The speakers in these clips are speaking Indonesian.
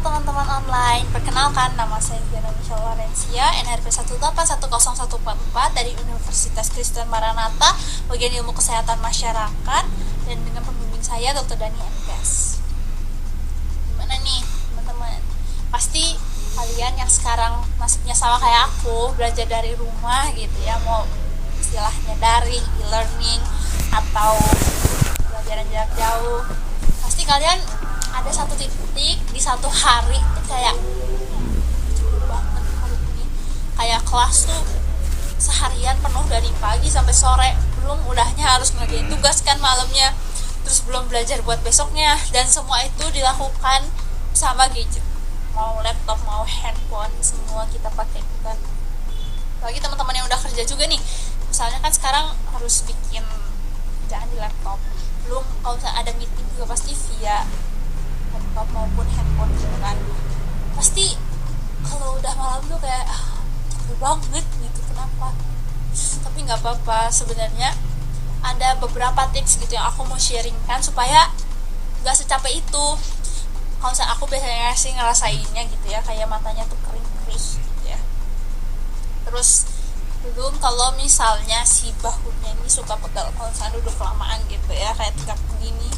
Teman-teman online, perkenalkan nama saya Diana Michelle Valencia, NRP 1810144 dari Universitas Kristen Maranatha, bagian ilmu kesehatan masyarakat, dan dengan pembimbing saya Dr. Dani MKes. Gimana nih teman-teman? Pasti kalian yang sekarang nasibnya sama kayak aku, belajar dari rumah gitu ya, mau istilahnya daring, e-learning, atau pelajaran jarak jauh, pasti kalian ada satu titik di satu hari kayak capek banget hari ini, kayak kelas tuh seharian penuh dari pagi sampai sore, belum udahnya harus ngerjain tugas kan malamnya, terus belum belajar buat besoknya, dan semua itu dilakukan sama gadget, mau laptop mau handphone, semua kita pakai kan. Lagi teman-teman yang udah kerja juga nih, misalnya kan sekarang harus bikin kerjaan di laptop, belum kalau misalnya ada meeting juga pasti via laptop maupun handphone gitu kan. Pasti kalau udah malam tuh kayak capek banget gitu, kenapa? Tapi nggak apa-apa, sebenarnya ada beberapa tips gitu yang aku mau sharingkan supaya nggak secapek itu. Kalau misalnya aku biasanya sih ngerasainnya gitu ya, kayak matanya tuh kering-kering gitu ya. Terus belum kalau misalnya si bahunya ini suka pegal kalau misalnya duduk kelamaan gitu ya, kayak tegak begini.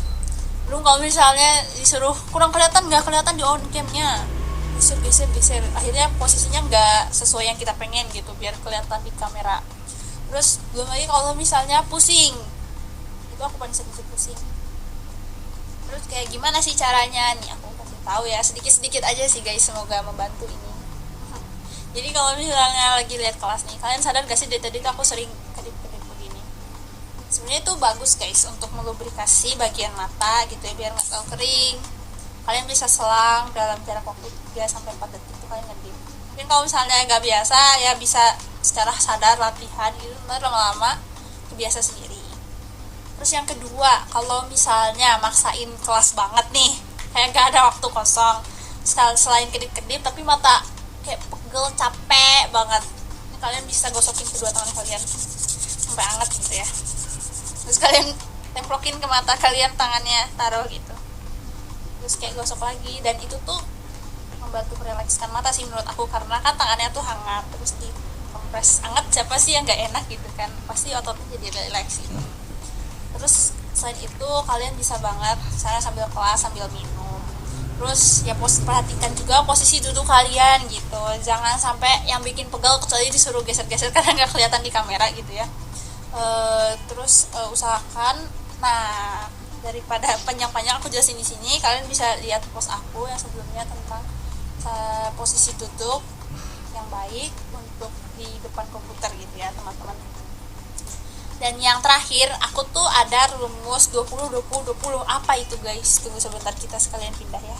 Belum kalau misalnya disuruh kurang kelihatan, nggak kelihatan di on camnya, geser, akhirnya posisinya nggak sesuai yang kita pengen gitu biar kelihatan di kamera. Terus belum lagi kalau misalnya pusing, itu aku paling sedikit pusing. Terus kayak gimana sih caranya nih, aku kasih tahu ya sedikit aja sih guys, semoga membantu ini. Jadi kalau misalnya lagi lihat kelas nih, kalian sadar gak sih dari tadi aku sering kedip-kedip begini. Sebenarnya itu bagus guys untuk melubrikasi bagian mata gitu ya, biar nggak terlalu kering. Kalian bisa selang dalam jarak waktu 3-4 detik itu kalian ngedip. Mungkin kalau misalnya nggak biasa ya bisa secara sadar latihan gitu, lama-lama kebiasa sendiri. Terus yang kedua, kalau misalnya maksain kelas banget nih, kayak nggak ada waktu kosong, selain kedip-kedip tapi mata kayak pegel, capek banget, ini kalian bisa gosokin kedua tangan kalian sampai hangat gitu ya. Terus kalian templokin ke mata kalian, tangannya taruh gitu, terus kayak gosok lagi, dan itu tuh membantu merelakskan mata sih menurut aku, karena kan tangannya tuh hangat, terus di kompres hangat, siapa sih yang nggak enak gitu kan, pasti ototnya jadi relax gitu. Terus selain itu kalian bisa banget misalnya sambil kelas sambil minum, terus ya perhatikan juga posisi duduk kalian gitu, jangan sampai yang bikin pegal kecuali disuruh geser-geser karena nggak kelihatan di kamera gitu ya. Terus usahakan, nah daripada panjang-panjang aku jelasin di sini, kalian bisa lihat post aku yang sebelumnya tentang posisi duduk yang baik untuk di depan komputer gitu ya teman-teman. Dan yang terakhir, aku tuh ada rumus 20-20-20. Apa itu guys? Tunggu sebentar, kita sekalian pindah ya.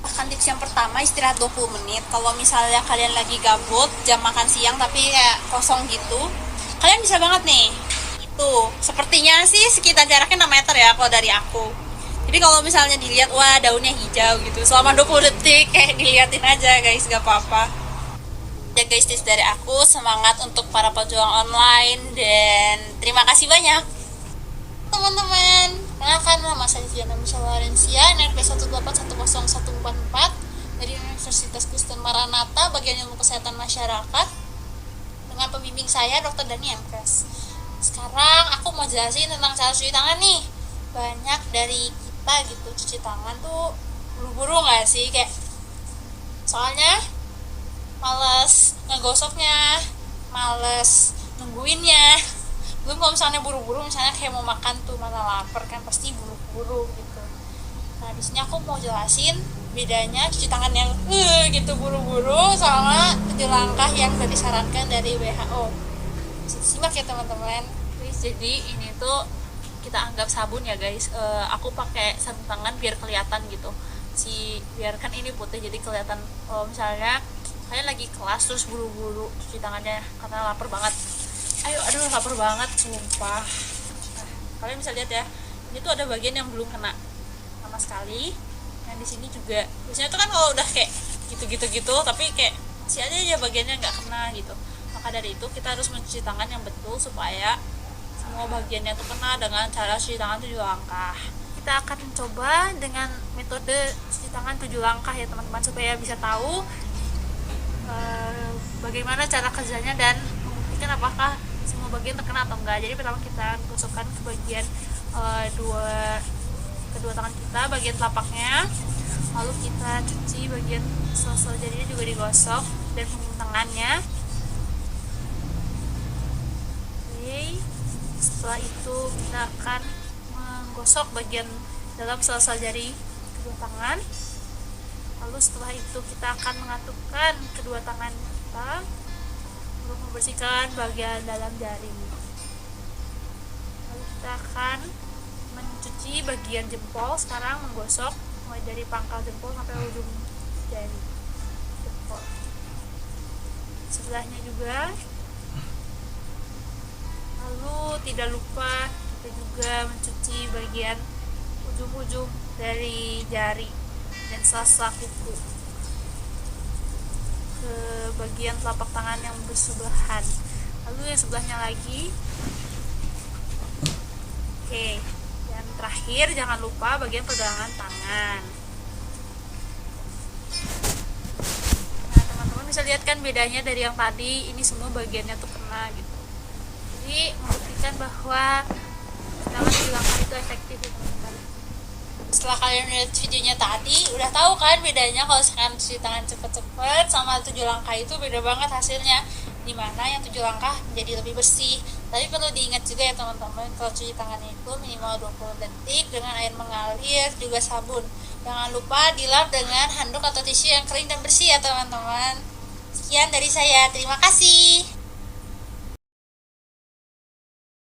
Bahkan tips yang pertama, istirahat 20 menit. Kalau misalnya kalian lagi gabut, jam makan siang tapi kayak kosong gitu, kalian bisa banget nih. Itu, sepertinya sih sekitar jaraknya 6 meter ya kalau dari aku. Jadi kalau misalnya dilihat, wah daunnya hijau gitu, selama 20 detik kayak diliatin aja guys, gak apa-apa. Ya guys, tips dari aku, semangat untuk para pejuang online, dan terima kasih banyak teman-teman. Kenalkan, nama saya Diana Michelle Valencia, NRP 1810144 dari Universitas Kristen Maranatha, bagian ilmu kesehatan masyarakat, dengan pembimbing saya Dr. Dani MKes. Sekarang aku mau jelasin tentang cara cuci tangan nih. Banyak dari kita gitu cuci tangan tuh buru-buru gak sih, kayak soalnya males ngegosoknya, males nungguinnya. Belum kalau misalnya buru-buru, misalnya kayak mau makan tuh, mana lapar kan pasti buru-buru gitu. Nah di sini aku mau jelasin bedanya cuci tangan yang gitu buru-buru sama 7 langkah yang sudah disarankan dari WHO. Simak ya teman-teman. Jadi ini tuh kita anggap sabun ya guys. Aku pakai sabun tangan biar kelihatan gitu. Biarkan ini putih jadi kelihatan. Misalnya kalian lagi kelas terus buru-buru cuci tangannya karena lapar banget, aduh lapar banget sumpah. Nah, kalian bisa lihat ya, ini tuh ada bagian yang belum kena sama sekali. Yang di sini juga biasanya tuh kan kalau udah kayak gitu tapi kayak masih aja bagiannya nggak kena gitu. Maka dari itu kita harus mencuci tangan yang betul supaya semua bagiannya tuh kena dengan cara cuci tangan 7 langkah. kita akan mencoba dengan metode cuci tangan 7 langkah ya teman-teman, supaya bisa tahu bagaimana cara kerjanya dan membuktikan apakah semua bagian terkena atau enggak. Jadi pertama kita gosokkan ke bagian kedua tangan kita, bagian telapaknya, lalu kita cuci bagian sela-sela jarinya juga digosok dan punggung tangannya. Oke, setelah itu kita akan menggosok bagian dalam sela-sela jari kedua tangan. Lalu setelah itu kita akan mengatupkan kedua tangan kita untuk membersihkan bagian dalam jari. Lalu kita akan mencuci bagian jempol, sekarang menggosok mulai dari pangkal jempol sampai ujung jari jempol. Sebelahnya juga. Lalu tidak lupa kita juga mencuci bagian ujung-ujung dari jari dan sela-sela kuku ke bagian telapak tangan yang bersebelahan. Lalu yang sebelahnya lagi. Oke, dan terakhir jangan lupa bagian pergelangan tangan. Nah teman-teman bisa lihat kan bedanya dari yang tadi, ini semua bagiannya tuh kena gitu. Jadi membuktikan bahwa tangan 7 langkah itu efektif ya teman-teman. Setelah kalian lihat videonya tadi, udah tahu kan bedanya kalau sekarang cuci tangan cepet-cepet sama 7 langkah itu beda banget hasilnya. Dimana yang 7 langkah menjadi lebih bersih. Tapi perlu diingat juga ya teman-teman, kalau cuci tangan itu minimal 20 detik dengan air mengalir juga sabun. Jangan lupa dilap dengan handuk atau tisu yang kering dan bersih ya teman-teman. Sekian dari saya, terima kasih.